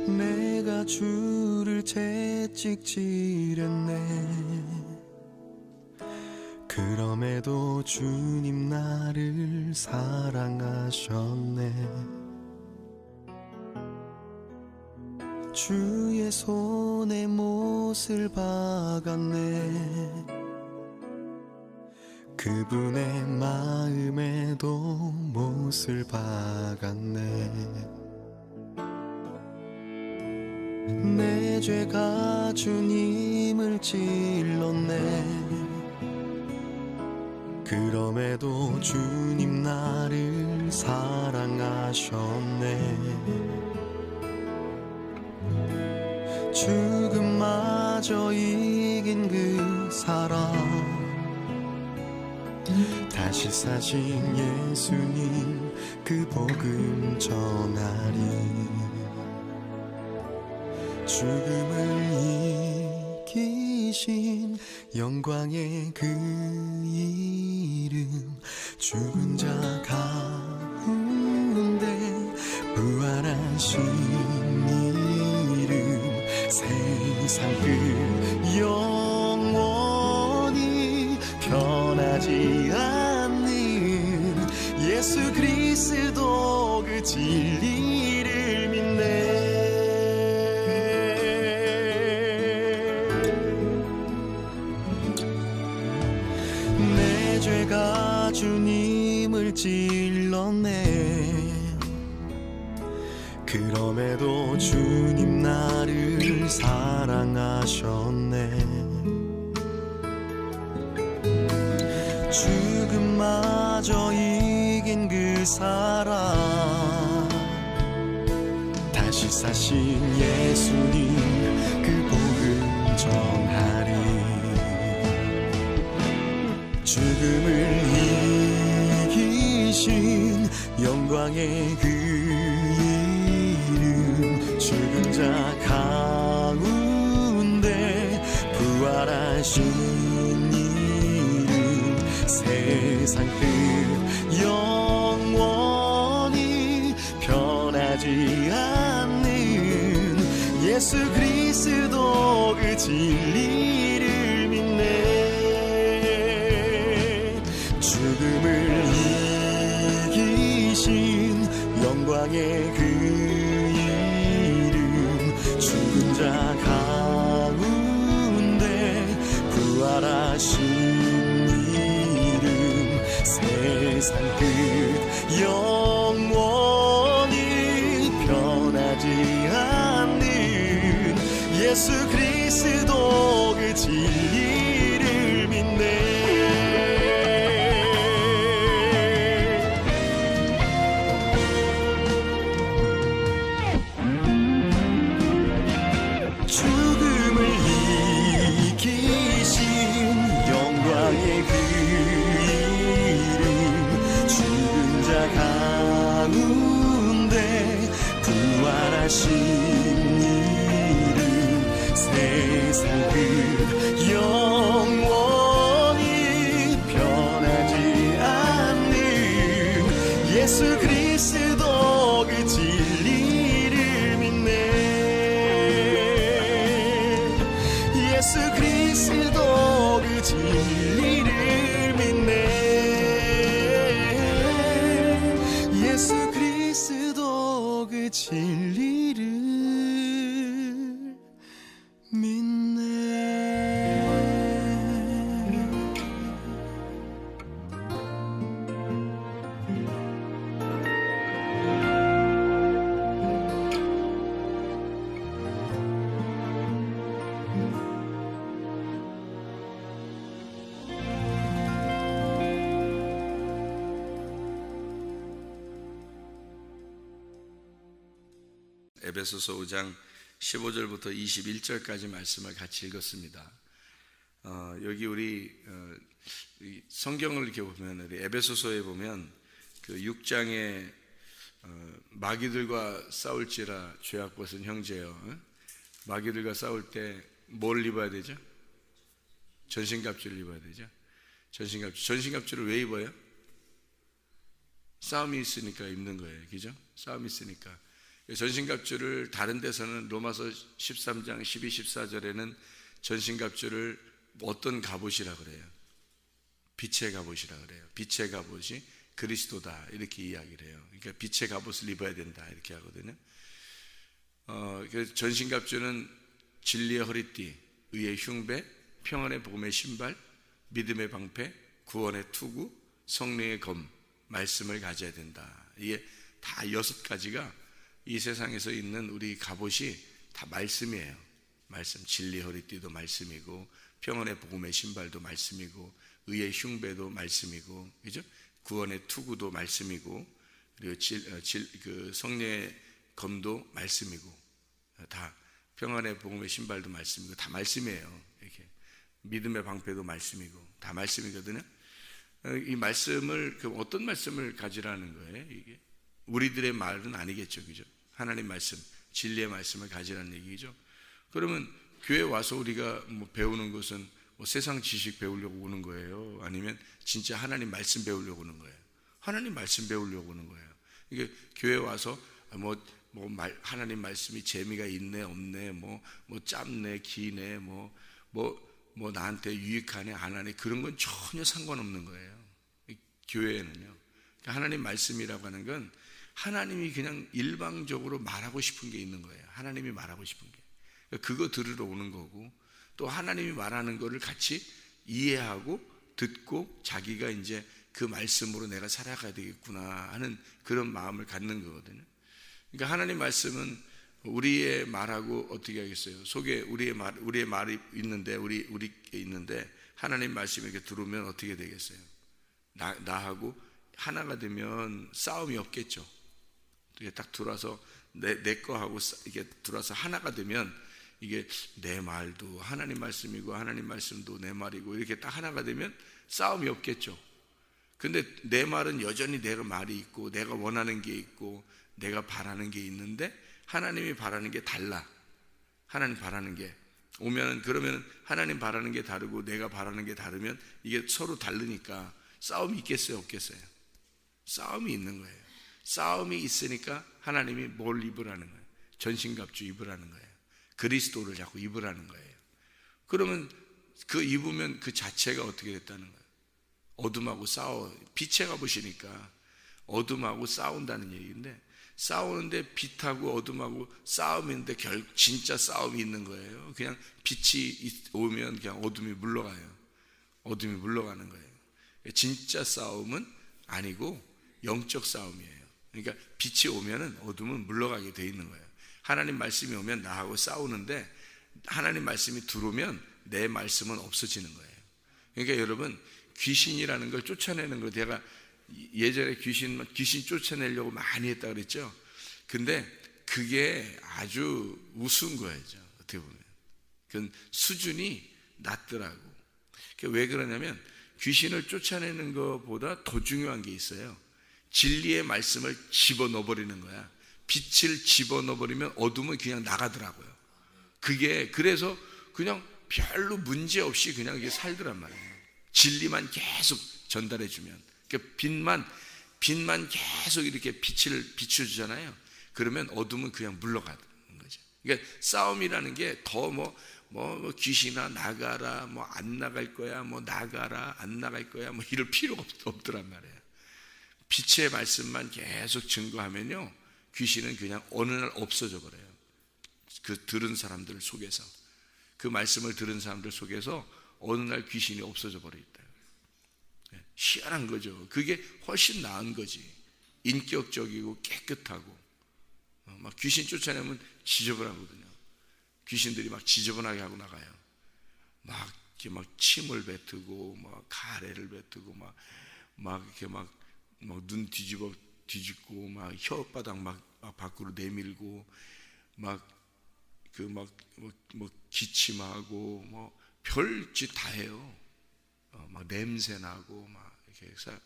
내가 주를 채찍질했네. 그럼에도 주님 나를 사랑하셨네. 주의 손에 못을 박았네. 그분의 마음에도 못을 박았네. 내 죄가 주님을 찔렀네. 그럼에도 주님 나를 사랑하셨네. 죽음마저 이긴 그 사랑, 다시 사신 예수님 그 복음 전하리. 죽음을 이기신 영광의 그 이름, 죽은 자 가운데 부활하신 이름, 세상 그 영원히 변하지 않는 예수 그리스도 그 진리를 믿네. 내 죄가 주님을 찔렀네. 그럼에도 주님 나를 사랑하셨네. 죽음마저 이긴 그 사랑, 다시 사신 예수님 그 복음 전하리. 죽음을 이기신 영광의 그 이름, 죽은 자 가운데 부활하신 이름, 세상 끝 영원히 변하지 않는 예수 그리스도 그 진리를 믿네. 죽음을 이기신 영광의 그 이름, 죽은 자 가운데 부활하신 이름, 세상 끝 영원히 변하지 않는 예수 그리스도 그 진리를 믿네. 죽음을 이기신 영광의 그 이름, 죽은 자 가운데 부활하신 이름, 세상 끝 영원히 변하지 않는 예수 그리스도 그 진리를 믿네. 예수 그리스도 그 진리를 믿네. 예수 그리스도 그 진리를 믿네. 에베소서 5장 15절부터 21절까지 말씀을 같이 읽었습니다. 여기 우리 성경을 이렇게 보면, 우리 에베소서에 보면 그 6장에 마귀들과 싸울지라 죄악 벗은 형제여, 마귀들과 싸울 때 뭘 입어야 되죠? 전신갑주를 입어야 되죠. 전신갑주를 왜 입어요? 싸움이 있으니까 입는 거예요. 그죠? 싸움이 있으니까. 전신갑주를 다른 데서는 로마서 13장 12, 14절에는 전신갑주를 어떤 갑옷이라 그래요? 빛의 갑옷이라 그래요. 빛의 갑옷이 그리스도다 이렇게 이야기를 해요. 그러니까 빛의 갑옷을 입어야 된다 이렇게 하거든요. 전신갑주는 진리의 허리띠, 의의 흉배, 평안의 복음의 신발, 믿음의 방패, 구원의 투구, 성령의 검, 말씀을 가져야 된다. 이게 다 6가지가 이 세상에서 있는 우리 갑옷이 다 말씀이에요. 말씀, 진리의 허리띠도 말씀이고, 평안의 복음의 신발도 말씀이고, 의의 흉배도 말씀이고, 그죠? 구원의 투구도 말씀이고, 그리고 그 성령의 검도 말씀이고, 다 평안의 복음의 신발도 말씀이고, 다 말씀이에요. 이렇게 믿음의 방패도 말씀이고, 다 말씀이거든요. 이 말씀을 어떤 말씀을 가지라는 거예요? 이게 우리들의 말은 아니겠죠, 그죠? 하나님 말씀, 진리의 말씀을 가지라는 얘기죠. 그러면 교회 와서 우리가 배우는 것은 세상 지식 배우려고 오는 거예요? 아니면 진짜 하나님 말씀 배우려고 오는 거예요? 하나님 말씀 배우려고 오는 거예요. 이게 교회 와서 하나님 말씀이 재미가 있네 없네 짧네 기네 나한테 유익하네 안 하네 그런 건 전혀 상관없는 거예요. 교회에는요. 그러니까 하나님 말씀이라고 하는 건 하나님이 그냥 일방적으로 말하고 싶은 게 있는 거예요. 하나님이 말하고 싶은 게. 그러니까 그거 들으러 오는 거고, 또 하나님이 말하는 거를 같이 이해하고 듣고 자기가 이제 그 말씀으로 내가 살아가야 되겠구나 하는 그런 마음을 갖는 거거든요. 그러니까 하나님 말씀은 우리의 말하고 어떻게 하겠어요? 속에 우리의 말이 있는데 우리께 있는데 하나님 말씀이 이렇게 들어오면 어떻게 되겠어요? 나하고 하나가 되면 싸움이 없겠죠. 이게 딱 들어와서 내 거하고 이게 들어와서 하나가 되면 이게 내 말도 하나님 말씀이고 하나님 말씀도 내 말이고 이렇게 딱 하나가 되면 싸움이 없겠죠. 근데 내 말은 여전히 내가 말이 있고 내가 원하는 게 있고 내가 바라는 게 있는데 하나님이 바라는 게 달라. 하나님 바라는 게 오면 그러면 하나님 바라는 게 다르고 내가 바라는 게 다르면 이게 서로 다르니까 싸움이 있겠어요, 없겠어요? 싸움이 있는 거예요. 싸움이 있으니까 하나님이 뭘 입으라는 거예요? 전신갑주 입으라는 거예요. 그리스도를 자꾸 입으라는 거예요. 그러면 그 입으면 그 자체가 어떻게 됐다는 거예요? 어둠하고 빛의 갑옷이니까 어둠하고 싸운다는 얘기인데, 싸우는데 빛하고 어둠하고 싸움인데 진짜 싸움이 있는 거예요. 그냥 빛이 오면 그냥 어둠이 물러가요. 어둠이 물러가는 거예요. 진짜 싸움은 아니고 영적 싸움이에요. 그러니까 빛이 오면은 어둠은 물러가게 돼 있는 거예요. 하나님 말씀이 오면 나하고 싸우는데 하나님 말씀이 들어오면 내 말씀은 없어지는 거예요. 그러니까 여러분, 귀신이라는 걸 쫓아내는 거, 제가 예전에 귀신 쫓아내려고 많이 했다 그랬죠. 근데 그게 아주 우스운 거예요. 어떻게 보면 그 수준이 낮더라고. 왜 그러냐면 귀신을 쫓아내는 것보다 더 중요한 게 있어요. 진리의 말씀을 집어넣어버리는 거야. 빛을 집어넣어버리면 어둠은 그냥 나가더라고요. 그게 그래서 그냥 별로 문제 없이 그냥 이게 살더란 말이에요. 진리만 계속 전달해주면, 그러니까 빛만 계속 이렇게 빛을 비춰주잖아요. 그러면 어둠은 그냥 물러가는 거죠. 그러니까 싸움이라는 게 더 귀신아 나가라, 안 나갈 거야, 나가라, 안 나갈 거야, 이럴 필요가 없더란 말이에요. 빛의 말씀만 계속 증거하면요, 귀신은 그냥 어느 날 없어져 버려요. 그 들은 사람들 속에서, 그 말씀을 들은 사람들 속에서 어느 날 귀신이 없어져 버리겠다. 희한한 거죠. 그게 훨씬 나은 거지. 인격적이고 깨끗하고. 막 귀신 쫓아내면 지저분하거든요. 귀신들이 막 지저분하게 하고 나가요. 막 이렇게 막 침을 뱉고, 막 가래를 뱉고, 막 이렇게 막 눈 뒤집고, 막 혓바닥 막 밖으로 내밀고, 기침하고, 별짓 다 해요. 막 냄새 나고, 막 이렇게 해서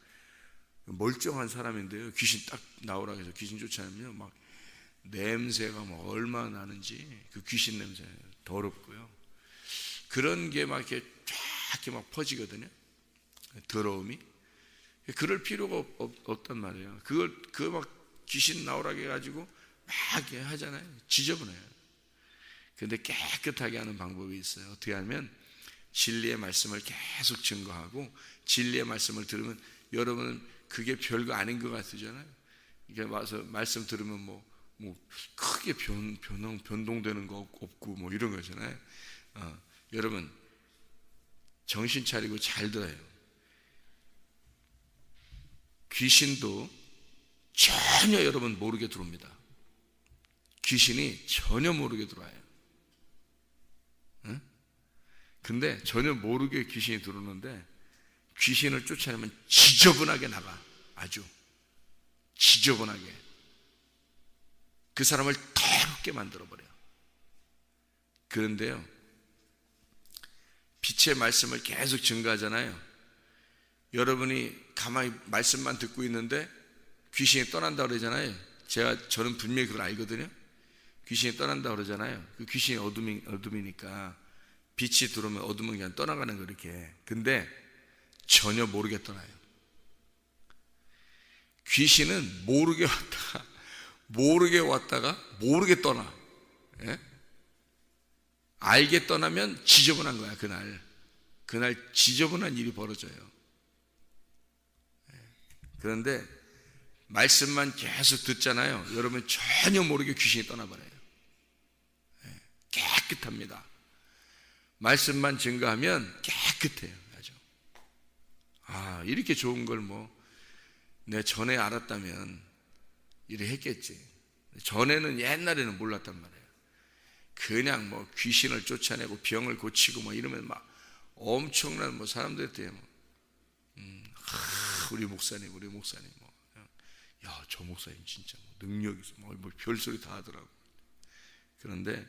멀쩡한 사람인데요, 귀신 딱 나오라고 해서 귀신 쫓아내면 막 냄새가 얼마나 나는지, 그 귀신 냄새 더럽고요. 그런 게 막 이렇게 쫙 막 퍼지거든요. 더러움이. 그럴 필요가 없단 말이에요. 그거 막 귀신 나오라고 해가지고 막 하잖아요. 지저분해요. 그런데 깨끗하게 하는 방법이 있어요. 어떻게 하면 진리의 말씀을 계속 증거하고, 진리의 말씀을 들으면 여러분은 그게 별거 아닌 것 같으잖아요. 이게 와서 말씀 들으면 뭐 크게 변동되는 거 없고 뭐 이런 거잖아요. 여러분 정신 차리고 잘 들어요. 귀신도 전혀 여러분 모르게 들어옵니다. 귀신이 전혀 모르게 들어와요. 근데 전혀 모르게 귀신이 들어오는데, 귀신을 쫓아내면 지저분하게 나가. 아주 지저분하게 그 사람을 더럽게 만들어버려요. 그런데요, 빛의 말씀을 계속 증거하잖아요. 여러분이 가만히 말씀만 듣고 있는데 귀신이 떠난다 그러잖아요. 저는 분명히 그걸 알거든요. 귀신이 떠난다 그러잖아요. 그 귀신이 어둠이니까 빛이 들어오면 어둠은 그냥 떠나가는 거 이렇게. 근데 전혀 모르게 떠나요. 귀신은 모르게 왔다가 모르게 떠나. 예? 알게 떠나면 지저분한 거야. 그날 지저분한 일이 벌어져요. 그런데 말씀만 계속 듣잖아요. 여러분 전혀 모르게 귀신이 떠나버려요. 깨끗합니다. 말씀만 증거하면 깨끗해요. 아주. 이렇게 좋은 걸 내 전에 알았다면 이래 했겠지. 전에는, 옛날에는 몰랐단 말이에요. 그냥 귀신을 쫓아내고 병을 고치고 이러면 막 엄청난 사람들한테 우리 목사님 야, 저 목사님 진짜 능력이 있어. 별소리 다 하더라고. 그런데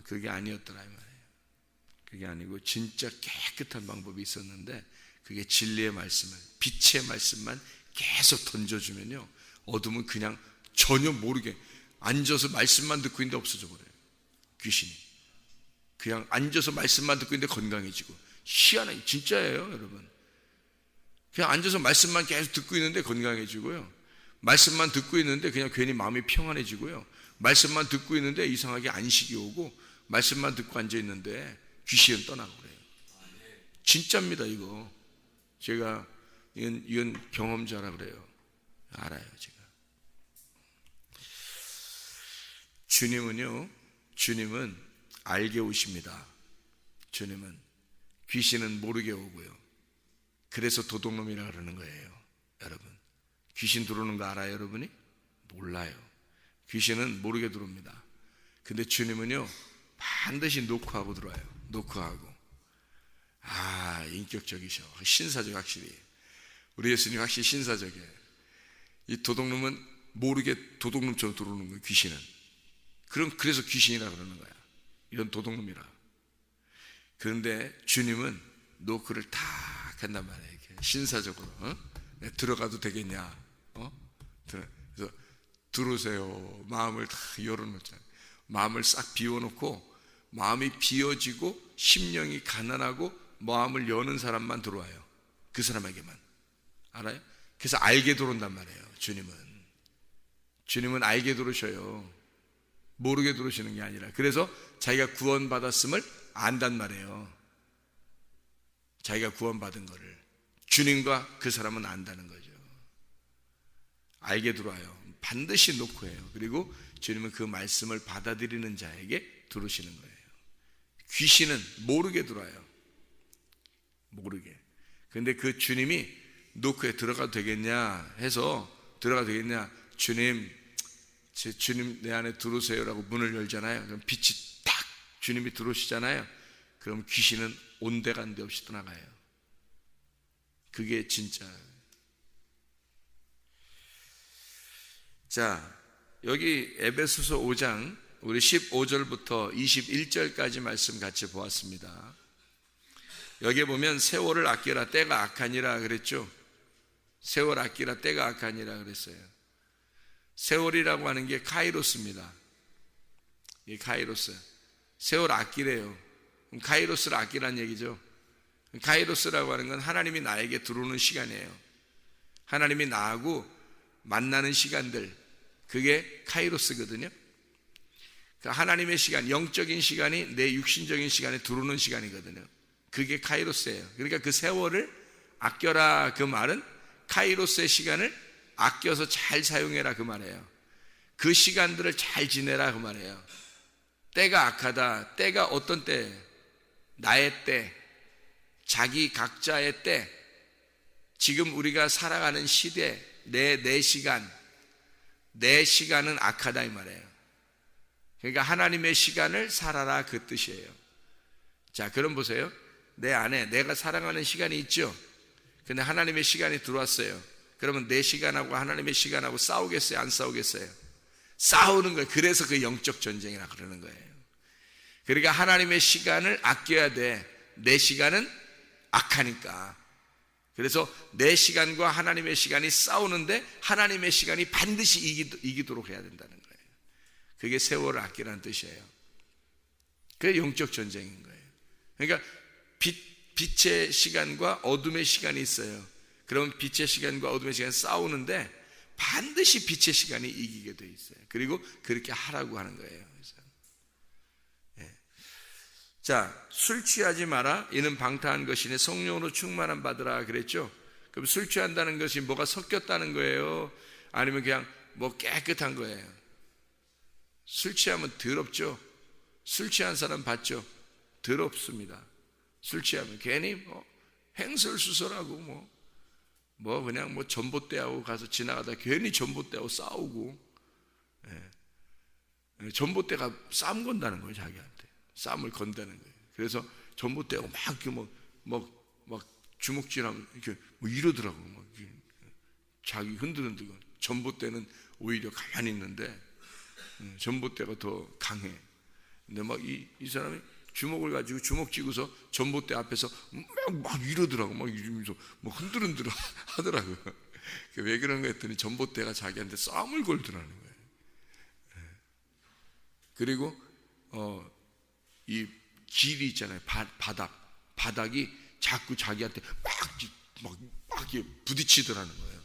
그게 아니었더라 이 말이에요. 그게 아니고 진짜 깨끗한 방법이 있었는데, 그게 진리의 말씀을, 빛의 말씀만 계속 던져주면요, 어둠은 그냥 전혀 모르게 앉아서 말씀만 듣고 있는데 없어져 버려요. 귀신이 그냥 앉아서 말씀만 듣고 있는데 건강해지고. 희한해. 진짜예요 여러분. 그냥 앉아서 말씀만 계속 듣고 있는데 건강해지고요, 말씀만 듣고 있는데 그냥 괜히 마음이 평안해지고요, 말씀만 듣고 있는데 이상하게 안식이 오고, 말씀만 듣고 앉아있는데 귀신은 떠나고 그래요. 진짜입니다. 이거 제가 이건 경험자라 그래요. 알아요 제가. 주님은 알게 오십니다. 주님은 귀신은 모르게 오고요. 그래서 도둑놈이라 그러는 거예요. 여러분 귀신 들어오는 거 알아요 여러분이? 몰라요. 귀신은 모르게 들어옵니다. 근데 주님은요 반드시 노크하고 들어와요. 노크하고. 인격적이셔. 신사적. 확실히 우리 예수님 확실히 신사적이에요. 이 도둑놈은 모르게 도둑놈처럼 들어오는 거예요. 귀신은. 그래서 귀신이라 그러는 거야. 이런 도둑놈이라. 그런데 주님은 노크를 탁 한단 말이에요. 이렇게 신사적으로. 들어가도 되겠냐? 그래서 들어오세요. 마음을 다 열어놓잖아요. 마음을 싹 비워놓고, 마음이 비워지고 심령이 가난하고 마음을 여는 사람만 들어와요. 그 사람에게만. 알아요? 그래서 알게 들어온단 말이에요. 주님은 알게 들어오셔요. 모르게 들어오시는 게 아니라. 그래서 자기가 구원받았음을 안단 말이에요. 자기가 구원받은 거를 주님과 그 사람은 안다는 거죠. 알게 들어와요. 반드시 노크해요. 그리고 주님은 그 말씀을 받아들이는 자에게 들어오시는 거예요. 귀신은 모르게 들어와요. 모르게. 그런데 그 주님이 노크에 들어가도 되겠냐 해서, 들어가도 되겠냐, 주님 내 안에 들어오세요라고 문을 열잖아요. 그럼 빛이 딱 주님이 들어오시잖아요. 그럼 귀신은 온데간데 없이 떠나가요. 그게 진짜. 자, 여기 에베소서 5장 우리 15절부터 21절까지 말씀 같이 보았습니다. 여기에 보면 세월을 아끼라 때가 악하니라 그랬죠. 세월 아끼라 때가 악하니라 그랬어요. 세월이라고 하는 게 카이로스입니다. 이게 카이로스. 세월 아끼래요. 그럼 카이로스를 아끼라는 얘기죠. 카이로스라고 하는 건 하나님이 나에게 들어오는 시간이에요. 하나님이 나하고 만나는 시간들, 그게 카이로스거든요. 하나님의 시간, 영적인 시간이 내 육신적인 시간에 들어오는 시간이거든요. 그게 카이로스예요. 그러니까 그 세월을 아껴라, 그 말은 카이로스의 시간을 아껴서 잘 사용해라, 그 말이에요. 그 시간들을 잘 지내라, 그 말이에요. 때가 악하다. 때가 어떤 때? 나의 때, 자기 각자의 때, 지금 우리가 살아가는 시대, 내 시간, 내 시간은 악하다, 이 말이에요. 그러니까 하나님의 시간을 살아라, 그 뜻이에요. 자, 그럼 보세요. 내 안에 내가 살아가는 시간이 있죠. 근데 하나님의 시간이 들어왔어요. 그러면 내 시간하고 하나님의 시간하고 싸우겠어요? 안 싸우겠어요? 싸우는 거예요. 그래서 그 영적 전쟁이라 그러는 거예요. 그러니까 하나님의 시간을 아껴야 돼. 내 시간은 악하니까. 그래서 내 시간과 하나님의 시간이 싸우는데 하나님의 시간이 반드시 이기도록 해야 된다는 거예요. 그게 세월을 아끼라는 뜻이에요. 그게 영적 전쟁인 거예요. 그러니까 빛의 시간과 어둠의 시간이 있어요. 그럼 빛의 시간과 어둠의 시간이 싸우는데 반드시 빛의 시간이 이기게 돼 있어요. 그리고 그렇게 하라고 하는 거예요. 그래서. 예. 자, 술 취하지 마라. 이는 방탕한 것이니 성령으로 충만함 받으라 그랬죠. 그럼 술 취한다는 것이 뭐가 섞였다는 거예요? 아니면 그냥 뭐 깨끗한 거예요? 술 취하면 더럽죠. 술 취한 사람 봤죠? 더럽습니다. 술 취하면 괜히 뭐 행설수설하고 그냥 전봇대하고 가서 지나가다 괜히 전봇대하고 싸우고, 예. 전봇대가 싸움 건다는 거예요. 자기한테 싸움을 건다는 거예요. 그래서 전봇대하고 막 주먹질하면 이렇게 이러더라고. 자기 흔들흔들고. 전봇대는 오히려 가만히 있는데 전봇대가 더 강해. 근데 이 사람이 주먹을 가지고 주먹 쥐고서 전봇대 앞에서 막 이러더라고. 막 이러면서 흔들흔들 하더라고요. 왜 그런가 했더니 전봇대가 자기한테 싸움을 걸더라는 거예요. 그리고 이 길이 있잖아요. 바닥이 자꾸 자기한테 막 이렇게 부딪히더라는 거예요.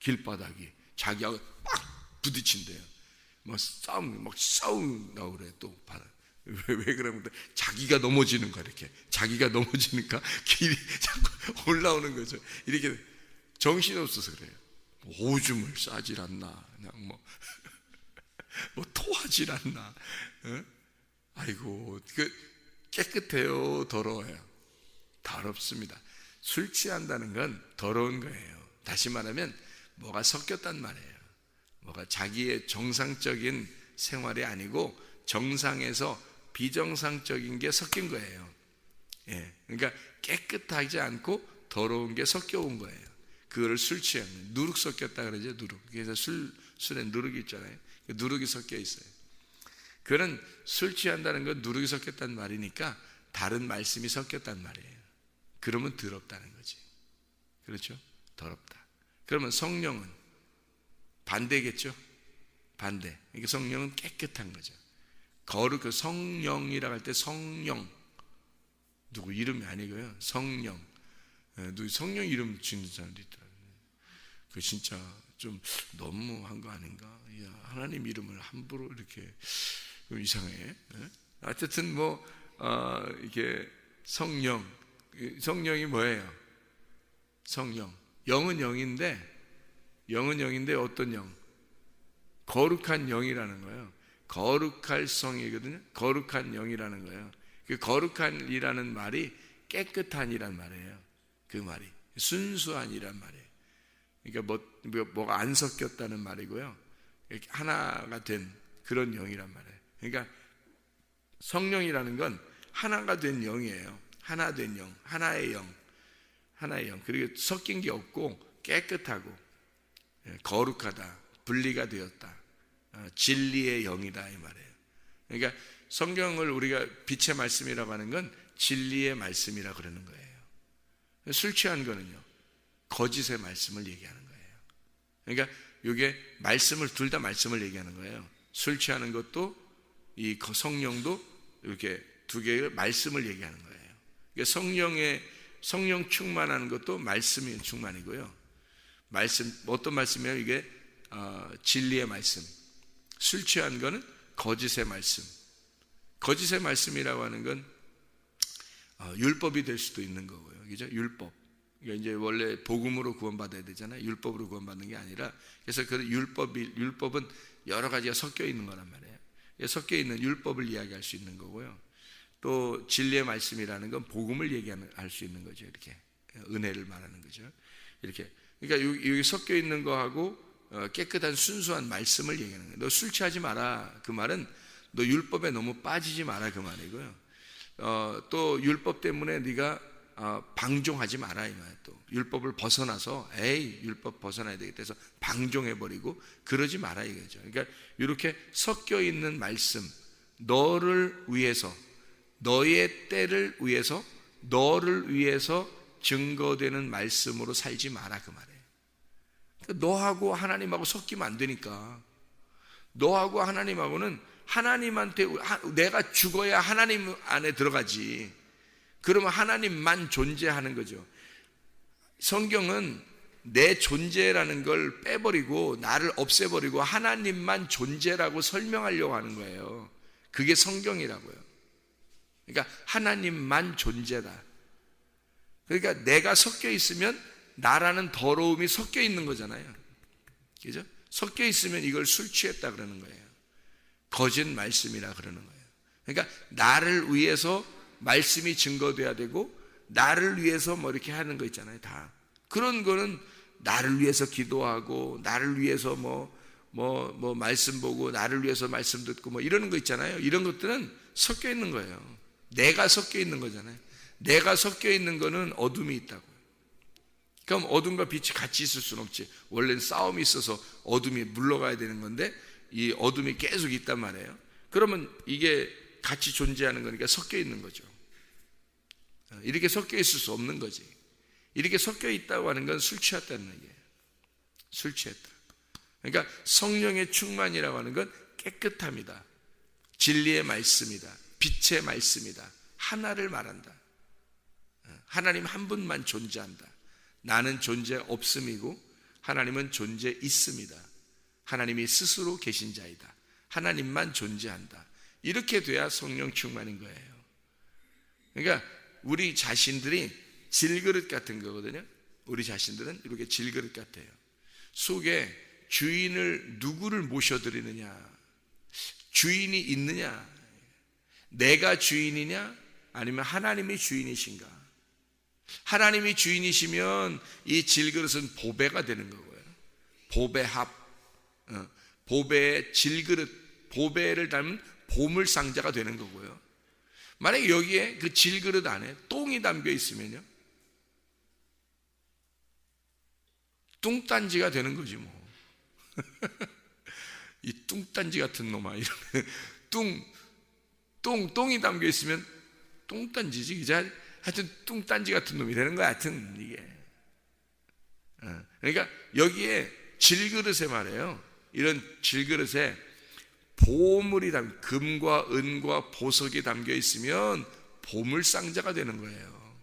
길바닥이 자기하고 막 부딪힌대요. 막 싸운다고 그래. 또 왜 그러면 자기가 넘어지는 거야. 이렇게 자기가 넘어지니까 길이 자꾸 올라오는 거죠. 이렇게 정신없어서 그래요. 오줌을 싸질 않나, 그냥 토하질 않나. 아이고, 깨끗해요, 더러워요? 더럽습니다. 술 취한다는 건 더러운 거예요. 다시 말하면 뭐가 섞였단 말이에요. 뭐가 자기의 정상적인 생활이 아니고 정상에서 비정상적인 게 섞인 거예요. 예, 그러니까 깨끗하지 않고 더러운 게 섞여온 거예요. 그거를 술 취하면 누룩 섞였다 그러죠. 누룩. 그래서 술에 누룩이 있잖아요. 누룩이 섞여 있어요. 그런 술 취한다는 건 누룩이 섞였단 말이니까 다른 말씀이 섞였단 말이에요. 그러면 더럽다는 거지. 그렇죠? 더럽다. 그러면 성령은 반대겠죠? 반대. 그러니까 성령은 깨끗한 거죠. 그 성령이라고 할 때 성령, 누구 이름이 아니고요. 성령. 누구 성령 이름 짓는 사람도 있더라고요. 그 진짜 좀 너무한 거 아닌가? 야, 하나님 이름을 함부로 이렇게 이상해. 어쨌든 이게 성령이 뭐예요? 성령. 영은 영인데 어떤 영? 거룩한 영이라는 거예요. 거룩할 성이거든요. 거룩한 영이라는 거예요. 그 거룩한이라는 말이 깨끗한이란 말이에요. 그 말이 순수한이란 말이에요. 그러니까 뭐가 안 섞였다는 말이고요. 하나가 된 그런 영이란 말이에요. 그러니까 성령이라는 건 하나가 된 영이에요. 하나 된 영, 하나의 영. 그리고 섞인 게 없고 깨끗하고 거룩하다, 분리가 되었다. 진리의 영이다 이 말이에요. 그러니까 성경을 우리가 빛의 말씀이라고 하는 건 진리의 말씀이라고 그러는 거예요. 술 취한 거는요, 거짓의 말씀을 얘기하는 거예요. 그러니까 이게 둘 다 말씀을 얘기하는 거예요. 술 취하는 것도 이 성령도 이렇게 두 개의 말씀을 얘기하는 거예요. 그러니까 성령 충만하는 것도 말씀이 충만이고요. 어떤 말씀이에요? 이게 진리의 말씀, 술 취한 거는 거짓의 말씀. 거짓의 말씀이라고 하는 건 율법이 될 수도 있는 거고요. 그죠? 율법. 그러니까 이제 원래 복음으로 구원받아야 되잖아요. 율법으로 구원받는 게 아니라. 그래서 그 율법은 여러 가지가 섞여 있는 거란 말이에요. 섞여 있는 율법을 이야기할 수 있는 거고요. 또 진리의 말씀이라는 건 복음을 얘기할 수 있는 거죠. 이렇게 은혜를 말하는 거죠. 이렇게. 그러니까 여기 섞여 있는 거하고 깨끗한 순수한 말씀을 얘기하는 거예요. 너 술 취하지 마라. 그 말은 너 율법에 너무 빠지지 마라 그 말이고요. 또 율법 때문에 네가 방종하지 마라 이 말이에요. 또 율법을 벗어나서 율법 벗어나야 되겠다 해서 방종해버리고 그러지 마라 이거죠. 그러니까 이렇게 섞여 있는 말씀, 너를 위해서, 너의 때를 위해서, 너를 위해서 증거되는 말씀으로 살지 마라 그 말이에요. 그러니까 너하고 하나님하고 섞이면 안 되니까. 너하고 하나님하고는 하나님한테 내가 죽어야 하나님 안에 들어가지. 그러면 하나님만 존재하는 거죠. 성경은 내 존재라는 걸 빼버리고 나를 없애버리고 하나님만 존재라고 설명하려고 하는 거예요. 그게 성경이라고요. 그러니까 하나님만 존재다. 그러니까 내가 섞여 있으면 나라는 더러움이 섞여 있는 거잖아요. 그죠? 섞여 있으면 이걸 술 취했다 그러는 거예요. 거짓 말씀이라 그러는 거예요. 그러니까 나를 위해서 말씀이 증거돼야 되고 나를 위해서 뭐 이렇게 하는 거 있잖아요. 다 그런 거는 나를 위해서 기도하고 나를 위해서 뭐 말씀 보고 나를 위해서 말씀 듣고 뭐 이러는 거 있잖아요. 이런 것들은 섞여 있는 거예요. 내가 섞여 있는 거잖아요. 내가 섞여 있는 거는 어둠이 있다고요. 그럼 어둠과 빛이 같이 있을 수는 없지. 원래는 싸움이 있어서 어둠이 물러가야 되는 건데 이 어둠이 계속 있단 말이에요. 그러면 이게 같이 존재하는 거니까 섞여 있는 거죠. 이렇게 섞여 있을 수 없는 거지. 이렇게 섞여 있다고 하는 건 술 취했다는 얘기예요. 술 취했다. 그러니까 성령의 충만이라고 하는 건 깨끗함이다. 진리의 말씀이다. 빛의 말씀이다. 하나를 말한다. 하나님 한 분만 존재한다. 나는 존재 없음이고 하나님은 존재 있음이다. 하나님이 스스로 계신 자이다. 하나님만 존재한다. 이렇게 돼야 성령 충만인 거예요. 그러니까 우리 자신들이 질그릇 같은 거거든요. 우리 자신들은 이렇게 질그릇 같아요. 속에 주인을 누구를 모셔드리느냐, 주인이 있느냐, 내가 주인이냐 아니면 하나님이 주인이신가. 하나님이 주인이시면 이 질그릇은 보배가 되는 거고요. 보배합, 보배의 질그릇, 보배를 담은 보물상자가 되는 거고요. 만약에 여기에 그 질그릇 안에 똥이 담겨 있으면요, 뚱딴지가 되는 거지 뭐. 이 뚱딴지 같은 놈아. 똥이 담겨 있으면 똥딴지지, 그죠? 하여튼 뚱딴지 같은 놈이 되는 거야. 하여튼 이게. 그러니까 여기에 질그릇에 말이에요. 이런 질그릇에 보물이 금과 은과 보석이 담겨 있으면 보물상자가 되는 거예요.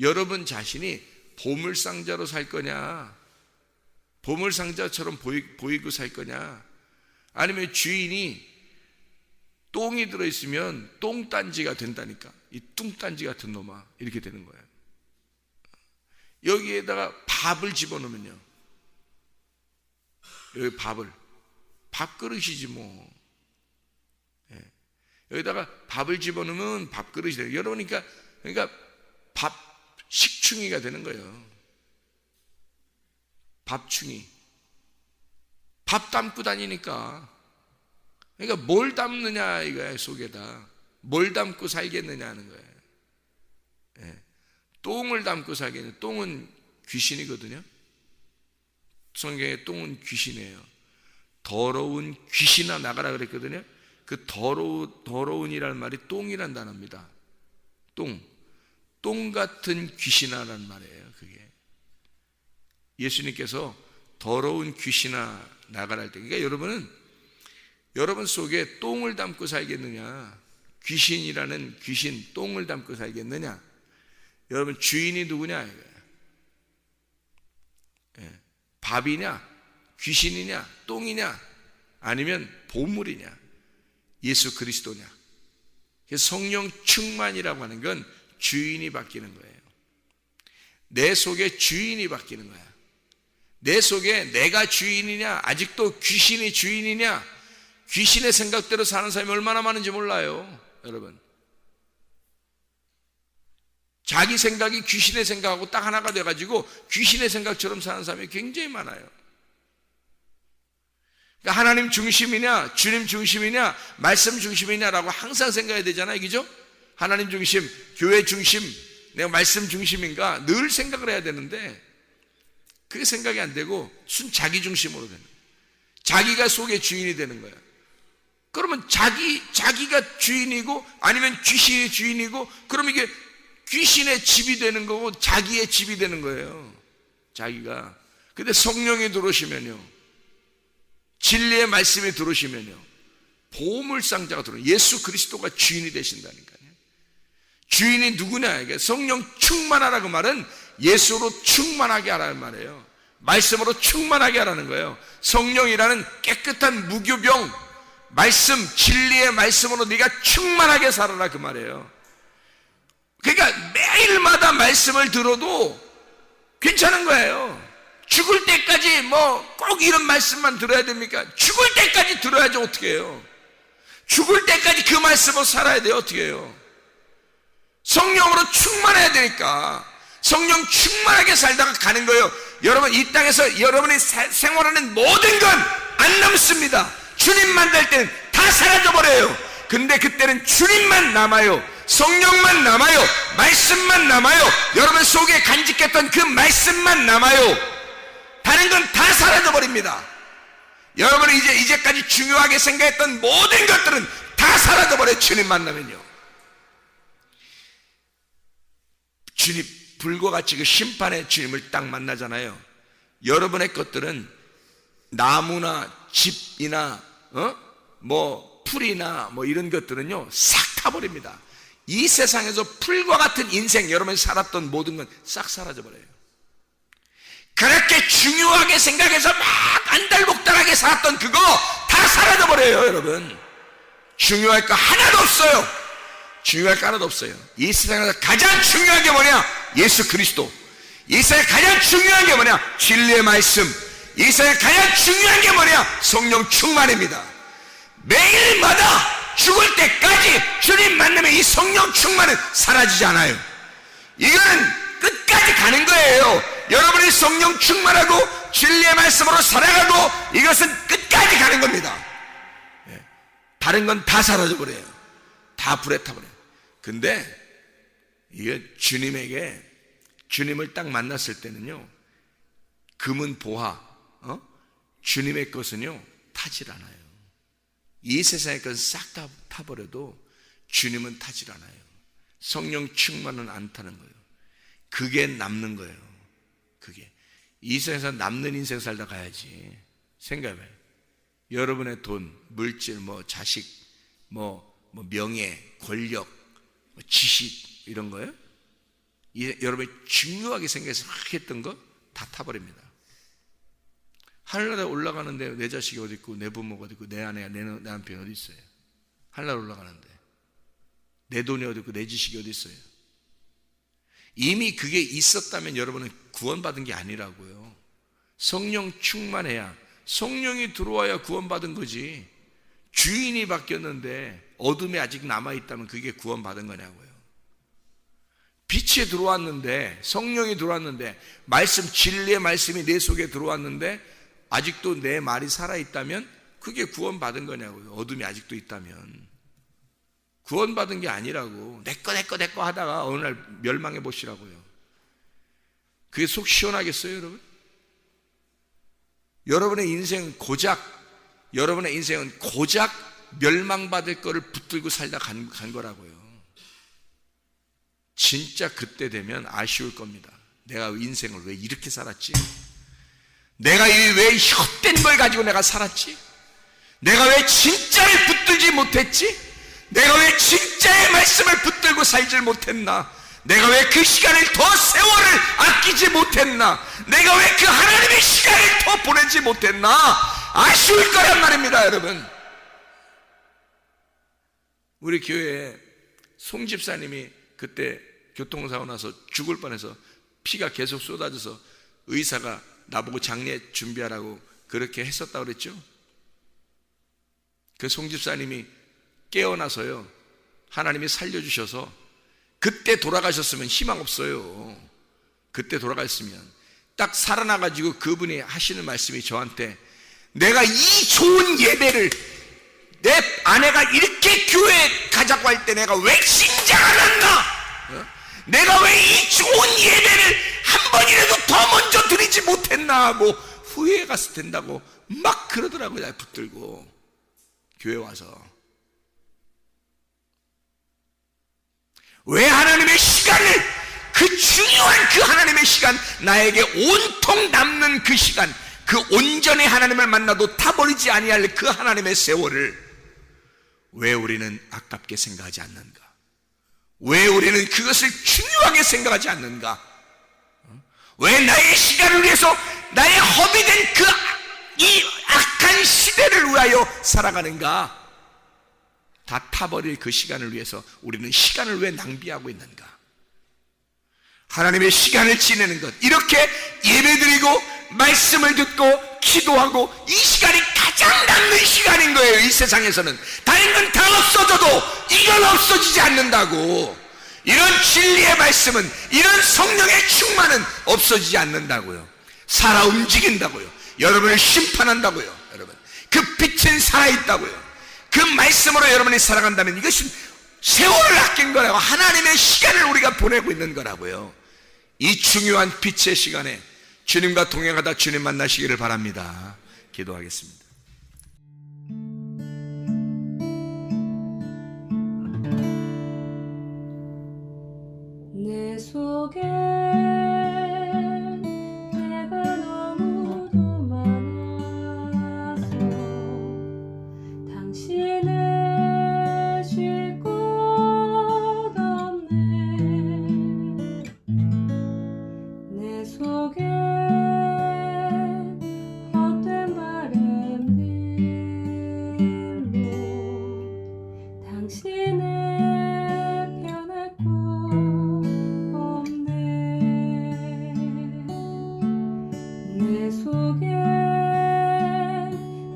여러분 자신이 보물상자로 살 거냐, 보물상자처럼 보이고 살 거냐, 아니면 주인이 똥이 들어있으면 똥딴지가 된다니까. 이 뚱딴지 같은 놈아, 이렇게 되는 거예요. 여기에다가 밥을 집어넣으면요, 여기 밥그릇이지 뭐. 여기다가 밥을 집어넣으면 밥그릇이 돼요. 여러분, 그러니까 밥 식충이가 되는 거예요. 밥충이. 밥 담고 다니니까. 그러니까 뭘 담느냐 이거야. 속에다 뭘 담고 살겠느냐 하는 거예요. 똥을 담고 살겠느냐. 똥은 귀신이거든요. 성경에 똥은 귀신이에요. 더러운 귀신아 나가라 그랬거든요. 그 더러운이라는 말이 똥이란 단어입니다. 똥 같은 귀신아라는 말이에요. 그게 예수님께서 더러운 귀신아 나가라 할 때, 그러니까 여러분 속에 똥을 담고 살겠느냐, 귀신이라는 귀신 똥을 담고 살겠느냐, 여러분 주인이 누구냐 이거예요. 밥이냐 귀신이냐, 똥이냐, 아니면 보물이냐, 예수 그리스도냐. 성령 충만이라고 하는 건 주인이 바뀌는 거예요. 내 속에 주인이 바뀌는 거야. 내 속에 내가 주인이냐, 아직도 귀신이 주인이냐, 귀신의 생각대로 사는 사람이 얼마나 많은지 몰라요, 여러분. 자기 생각이 귀신의 생각하고 딱 하나가 돼가지고 귀신의 생각처럼 사는 사람이 굉장히 많아요. 그러니까 하나님 중심이냐, 주님 중심이냐, 말씀 중심이냐라고 항상 생각해야 되잖아요, 그죠? 하나님 중심, 교회 중심, 내가 말씀 중심인가 늘 생각을 해야 되는데 그게 생각이 안 되고 순 자기 중심으로 되는 거예요. 자기가 속의 주인이 되는 거예요. 그러면 자기가 주인이고 아니면 귀신이 주인이고, 그럼 이게 귀신의 집이 되는 거고 자기의 집이 되는 거예요, 자기가. 근데 성령이 들어오시면요, 진리의 말씀이 들어오시면요, 보물상자가 들어오요. 예수 그리스도가 주인이 되신다니까요. 주인이 누구냐, 이게 성령 충만하라 그 말은 예수로 충만하게 하라는 말이에요. 말씀으로 충만하게 하라는 거예요. 성령이라는 깨끗한 무교병, 말씀, 진리의 말씀으로 네가 충만하게 살아라 그 말이에요. 그러니까 매일마다 말씀을 들어도 괜찮은 거예요. 죽을 때까지 뭐 꼭 이런 말씀만 들어야 됩니까? 죽을 때까지 들어야죠. 어떻게 해요? 죽을 때까지 그 말씀으로 살아야 돼요. 어떻게 해요? 성령으로 충만해야 되니까 성령 충만하게 살다가 가는 거예요. 여러분, 이 땅에서 여러분이 생활하는 모든 건 안 남습니다. 주님 만날 때는 다 사라져버려요. 근데 그때는 주님만 남아요. 성령만 남아요. 말씀만 남아요. 여러분 속에 간직했던 그 말씀만 남아요. 다른 건 다 사라져버립니다. 여러분이 이제까지 중요하게 생각했던 모든 것들은 다 사라져버려요. 주님 만나면요. 주님, 불과 같이 그 심판의 주님을 딱 만나잖아요. 여러분의 것들은 나무나 집이나 뭐 풀이나 뭐 이런 것들은요 싹 타버립니다. 이 세상에서 풀과 같은 인생, 여러분이 살았던 모든 건 싹 사라져버려요. 그렇게 중요하게 생각해서 막 안달복달하게 살았던 그거 다 사라져버려요. 여러분, 중요할 거 하나도 없어요. 중요할 거 하나도 없어요. 이 세상에서 가장 중요한 게 뭐냐? 예수 그리스도. 이 세상에 가장 중요한 게 뭐냐? 진리의 말씀. 이 세상에 가장 중요한 게 뭐냐? 성령 충만입니다. 매일마다 죽을 때까지 주님 만나면 이 성령 충만은 사라지지 않아요. 이거는 끝까지 가는 거예요. 여러분이 성령 충만하고 진리의 말씀으로 살아가고 이것은 끝까지 가는 겁니다. 다른 건 다 사라져버려요. 다 불에 타버려요. 근데 이게 주님을 딱 만났을 때는요, 금은 보화, 주님의 것은요 타질 않아요. 이 세상의 것은 싹 다 타버려도 주님은 타질 않아요. 성령 충만은 안 타는 거예요. 그게 남는 거예요. 그게 이 세상에서 남는 인생 살다 가야지. 생각해봐요. 여러분의 돈, 물질, 뭐 자식, 뭐 명예, 권력, 뭐 지식 이런 거예요. 여러분이 중요하게 생각해서 막 했던 거 다 타버립니다. 하늘나라에 올라가는데 내 자식이 어디 있고 내 부모가 어디 있고 내 아내가 내 남편이 어디 있어요? 하늘나라 올라가는데 내 돈이 어디 있고 내 지식이 어디 있어요? 이미 그게 있었다면 여러분은 구원받은 게 아니라고요. 성령 충만해야, 성령이 들어와야 구원받은 거지. 주인이 바뀌었는데 어둠이 아직 남아있다면 그게 구원받은 거냐고요. 빛이 들어왔는데, 성령이 들어왔는데, 말씀, 진리의 말씀이 내 속에 들어왔는데 아직도 내 말이 살아있다면 그게 구원받은 거냐고요. 어둠이 아직도 있다면. 구원받은 게 아니라고. 내 거 하다가 어느 날 멸망해 보시라고요. 그게 속 시원하겠어요, 여러분? 여러분의 인생은 고작 멸망받을 거를 붙들고 살다 간 거라고요. 진짜 그때 되면 아쉬울 겁니다. 내가 인생을 왜 이렇게 살았지? 내가 왜 헛된 걸 가지고 내가 살았지? 내가 왜 진짜를 붙들지 못했지? 내가 왜 진짜의 말씀을 붙들고 살질 못했나? 내가 왜 그 시간을 더 세월을 아끼지 못했나? 내가 왜 그 하나님의 시간을 더 보내지 못했나? 아쉬울 거란 말입니다, 여러분. 우리 교회에 송 집사님이 그때 교통사고 나서 죽을 뻔해서 피가 계속 쏟아져서 의사가 나보고 장례 준비하라고 그렇게 했었다고 그랬죠. 그 송 집사님이 깨어나서요, 하나님이 살려주셔서 그때 돌아가셨으면 희망 없어요. 그때 돌아가셨으면 딱 살아나가지고 그분이 하시는 말씀이 저한테, 내가 이 좋은 예배를 내 아내가 이렇게 교회 가자고 할 때 내가 왜 신장 안 했나? 내가 왜 이 좋은 예배를 한 번이라도 더 먼저 드리지 못했나 하고 후회해 갔을 텐다고 막 그러더라고요. 붙들고 교회 와서. 왜 하나님의 시간을, 그 중요한 그 하나님의 시간, 나에게 온통 남는 그 시간, 그 온전히 하나님을 만나도 다 버리지 아니할 그 하나님의 세월을 왜 우리는 아깝게 생각하지 않는가? 왜 우리는 그것을 중요하게 생각하지 않는가? 왜 나의 시간을 위해서 나의 허비된 그 이 악한 시대를 위하여 살아가는가? 다 타버릴 그 시간을 위해서 우리는 시간을 왜 낭비하고 있는가? 하나님의 시간을 지내는 것, 이렇게 예배드리고 말씀을 듣고 기도하고, 이 시간이 가장 남는 시간인 거예요. 이 세상에서는 다른 건 다 없어져도 이건 없어지지 않는다고. 이런 진리의 말씀은, 이런 성령의 충만은 없어지지 않는다고요. 살아 움직인다고요. 여러분을 심판한다고요. 여러분, 그 빛은 살아있다고요. 그 말씀으로 여러분이 살아간다면 이것은 세월을 아낀 거라고, 하나님의 시간을 우리가 보내고 있는 거라고요. 이 중요한 빛의 시간에 주님과 동행하다 주님 만나시기를 바랍니다. 기도하겠습니다. 내 속에 내가 너무도 많아서 당신을 쉴 곳 없네. 내 속에 헛된 바램들로 당신을 변할 곳 없네. 내 속에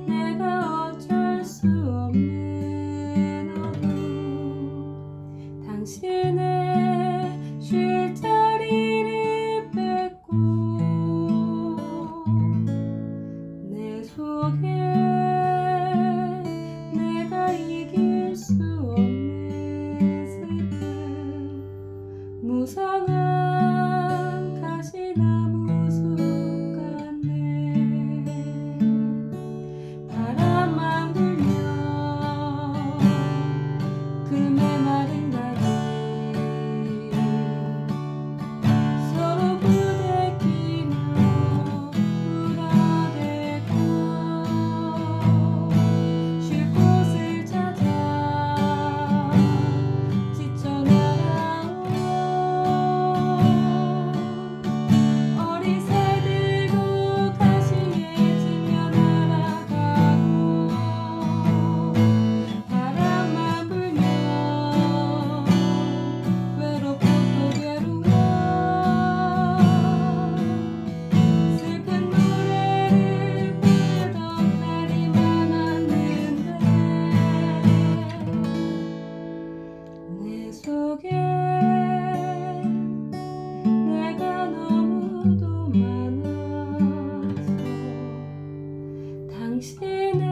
내가 어쩔 수 없는 어둠, 당신의 쉴 자리를 뺏고 내 속에 내가 이길 수 없는 슬픔, 무성한 가시나무 숲 같네. 바람만 불면 그 메마른 가지 서로 부대끼며 울어대고 쉴 곳을 찾아 지쳐 나가온 어린 새들도 가시에 지며 날아가고, 바람만 불면 외롭고 또 괴로워 슬픈 노래를 부르던 날이 많았는데, 내 속에 내가 너무도 많아서 당신을